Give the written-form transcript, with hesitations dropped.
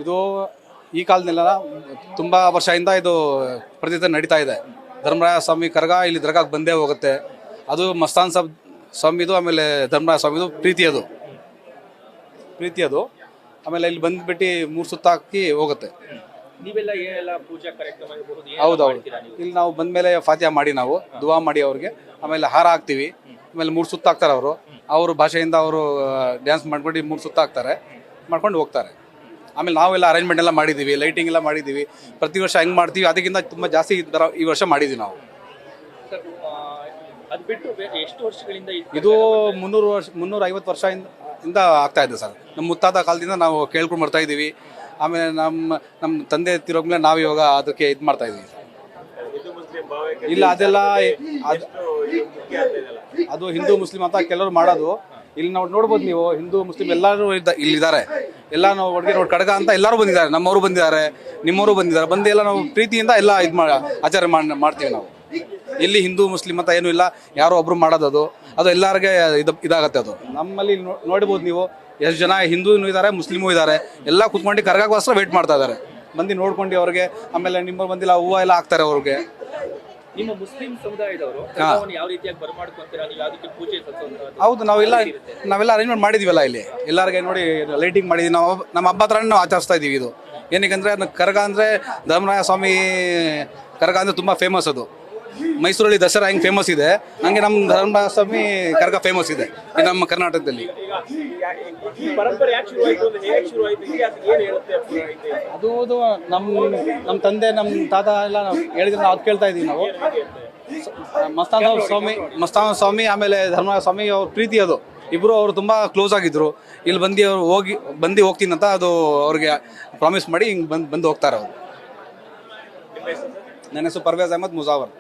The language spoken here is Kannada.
ಇದು ಈ ಕಾಲದಲ್ಲೆಲ್ಲ ತುಂಬ ವರ್ಷದಿಂದ ಇದು ಪ್ರತಿದಿನ ನಡೀತಾ ಇದೆ. ಧರ್ಮರಾಯ ಸ್ವಾಮಿ ಕರಗ ಇಲ್ಲಿ ದರ್ಗಾಕ್ಕೆ ಬಂದೇ ಹೋಗುತ್ತೆ. ಅದು ಮಸ್ತಾನ್ ಸಾಬ್ ಸ್ವಾಮಿದು, ಆಮೇಲೆ ಧರ್ಮರಾಯ ಸ್ವಾಮಿದು ಪ್ರೀತಿ ಅದು. ಆಮೇಲೆ ಇಲ್ಲಿ ಬಂದ್ಬಿಟ್ಟು 3 ಸುತ್ತ ಹಾಕಿ ಹೋಗುತ್ತೆ. ನೀವೆಲ್ಲ ಏನೆಲ್ಲ ಪೂಜಾ ಕಾರ್ಯಕ್ರಮ ಇರಬಹುದು? ಹೌದೌದು. ಇಲ್ಲಿ ನಾವು ಬಂದಮೇಲೆ ಫಾತಿಹಾ ಮಾಡಿ ನಾವು ದುವಾ ಮಾಡಿ ಅವ್ರಿಗೆ, ಆಮೇಲೆ ಹಾರ ಹಾಕ್ತೀವಿ. ಆಮೇಲೆ 3 ಸುತ್ತ ಹಾಕ್ತಾರೆ ಅವ್ರ ಭಾಷೆಯಿಂದ ಅವರು ಡ್ಯಾನ್ಸ್ ಮಾಡ್ಕೊಂಡು 3 ಸುತ್ತ ಹಾಕ್ತಾರೆ, ಮಾಡ್ಕೊಂಡು ಹೋಗ್ತಾರೆ. ಆಮೇಲೆ ನಾವೆಲ್ಲ ಅರೇಂಜ್ಮೆಂಟ್ ಎಲ್ಲ ಮಾಡಿದ್ದೀವಿ, ಲೈಟಿಂಗ್ ಎಲ್ಲ ಮಾಡಿದ್ದೀವಿ. ಪ್ರತಿ ವರ್ಷ ಹೆಂಗೆ ಮಾಡ್ತೀವಿ ಅದಕ್ಕಿಂತ ತುಂಬ ಜಾಸ್ತಿ ಈ ವರ್ಷ ಮಾಡಿದ್ದೀವಿ ನಾವು. ಅದು ಬಿಟ್ಟು ಎಷ್ಟು ವರ್ಷಗಳಿಂದ ಇದು 350 ವರ್ಷದಿಂದ ಆಗ್ತಾ ಇದೆ ಸರ್. ನಮ್ಮ ಮುತ್ತಾದ ಕಾಲದಿಂದ ನಾವು ಕೇಳ್ಕೊಂಡು ಬರ್ತಾ ಇದ್ದೀವಿ. ಆಮೇಲೆ ನಮ್ಮ ತಂದೆ ತಿರೋಗ್ಮೇಲೆ ನಾವು ಇವಾಗ ಅದಕ್ಕೆ ಇದು ಮಾಡ್ತಾ ಇದ್ದೀವಿ. ಇಲ್ಲ ಅದೆಲ್ಲ ಅದು ಹಿಂದೂ ಮುಸ್ಲಿಂ ಅಂತ ಕೆಲವರು ಮಾಡೋದು. ಇಲ್ಲಿ ನಾವು ನೋಡ್ಬೋದು, ನೀವು ಹಿಂದೂ ಮುಸ್ಲಿಂ ಎಲ್ಲರೂ ಇಲ್ಲಿದ್ದಾರೆ. ಎಲ್ಲ ನಾವು ಒಟ್ಟಿಗೆ ಕಡಗ ಅಂತ ಎಲ್ಲರೂ ಬಂದಿದ್ದಾರೆ, ನಮ್ಮವರು ಬಂದಿದ್ದಾರೆ, ನಿಮ್ಮವರು ಬಂದಿದ್ದಾರೆ. ಬಂದು ಎಲ್ಲ ನಾವು ಪ್ರೀತಿಯಿಂದ ಎಲ್ಲ ಆಚಾರ ಮಾಡ್ತೀವಿ ನಾವು. ಇಲ್ಲಿ ಹಿಂದೂ ಮುಸ್ಲಿಂ ಅಂತ ಏನೂ ಇಲ್ಲ, ಯಾರೋ ಒಬ್ರು ಮಾಡೋದು ಅದು ಎಲ್ಲರಿಗೆ ಇದಾಗತ್ತೆ. ಅದು ನಮ್ಮಲ್ಲಿ ನೋಡ್ಬೋದು ನೀವು, ಎಷ್ಟು ಜನ ಹಿಂದೂನೂ ಇದ್ದಾರೆ, ಮುಸ್ಲಿಮೂ ಇದ್ದಾರೆ. ಎಲ್ಲ ಕುತ್ಕೊಂಡು ಕರಗಕ್ಕೋಸ್ಕರ ವೇಟ್ ಮಾಡ್ತಾ ಇದ್ದಾರೆ, ಬಂದು ನೋಡ್ಕೊಂಡು ಅವ್ರಿಗೆ. ಆಮೇಲೆ ನಿಮ್ಮ ಬಂದಿಲ್ಲ ಹೂವು ಎಲ್ಲ ಹಾಕ್ತಾರೆ ಅವ್ರಿಗೆ. ನಿಮ್ಮ ಮುಸ್ಲಿಂ ಸಮುದಾಯದವರು ಯಾವ ರೀತಿಯಾಗಿ ಬರಮಾಡ್ಕೊಂತೀರಾ ನೀವು? ಯಾವುದಕ್ಕೆ ಪೂಜೆ ಹೌದು, ನಾವೆಲ್ಲ ಅರೇಂಜ್ಮೆಂಟ್ ಮಾಡಿದೀವಲ್ಲ ಇಲ್ಲಿ ಎಲ್ಲರಿಗೆ. ನೋಡಿ ಲೈಟಿಂಗ್ ಮಾಡಿದ್ವಿ ನಾವು. ನಮ್ಮ ಹಬ್ಬ ಹತ್ರ ನಾವು ಆಚರಿಸ್ತಾ ಇದೀವಿ. ಇದು ಏನಕ್ಕೆ ಕರಗ ಅಂದರೆ ಧರ್ಮರಾಯ ಸ್ವಾಮಿ ಕರಗ ಅಂದರೆ ತುಂಬ ಫೇಮಸ್. ಅದು ಮೈಸೂರಲ್ಲಿ ದಸರಾ ಹೆಂಗೆ ಫೇಮಸ್ ಇದೆ, ಹಂಗೆ ನಮ್ಮ ಧರ್ಮರಾಯ ಸ್ವಾಮಿ ಕರಗ ಫೇಮಸ್ ಇದೆ ನಮ್ಮ ಕರ್ನಾಟಕದಲ್ಲಿ. ಅದು ನಮ್ಮ ತಂದೆ ನಮ್ಮ ತಾತ ಎಲ್ಲ ಹೇಳಿದ್ರೆ ನಾವು ಅದು ಕೇಳ್ತಾ ಇದ್ದೀವಿ ನಾವು. ಮಸ್ತಾನ ಸ್ವಾಮಿ ಆಮೇಲೆ ಧರ್ಮರಾಯ ಸ್ವಾಮಿ ಅವ್ರ ಪ್ರೀತಿ ಅದು. ಇಬ್ಬರು ಅವರು ತುಂಬ ಕ್ಲೋಸ್ ಆಗಿದ್ರು. ಇಲ್ಲಿ ಬಂದು ಅವ್ರು ಬಂದು ಹೋಗ್ತೀನಿ ಅಂತ ಅದು ಅವ್ರಿಗೆ ಪ್ರಾಮಿಸ್ ಮಾಡಿ ಹಿಂಗೆ ಬಂದು ಹೋಗ್ತಾರೆ ಅವರು. ನನ್ನ ಹೆಸರು ಪರ್ವೇಜ್ ಅಹಮದ್ ಮುಜಾವರ್.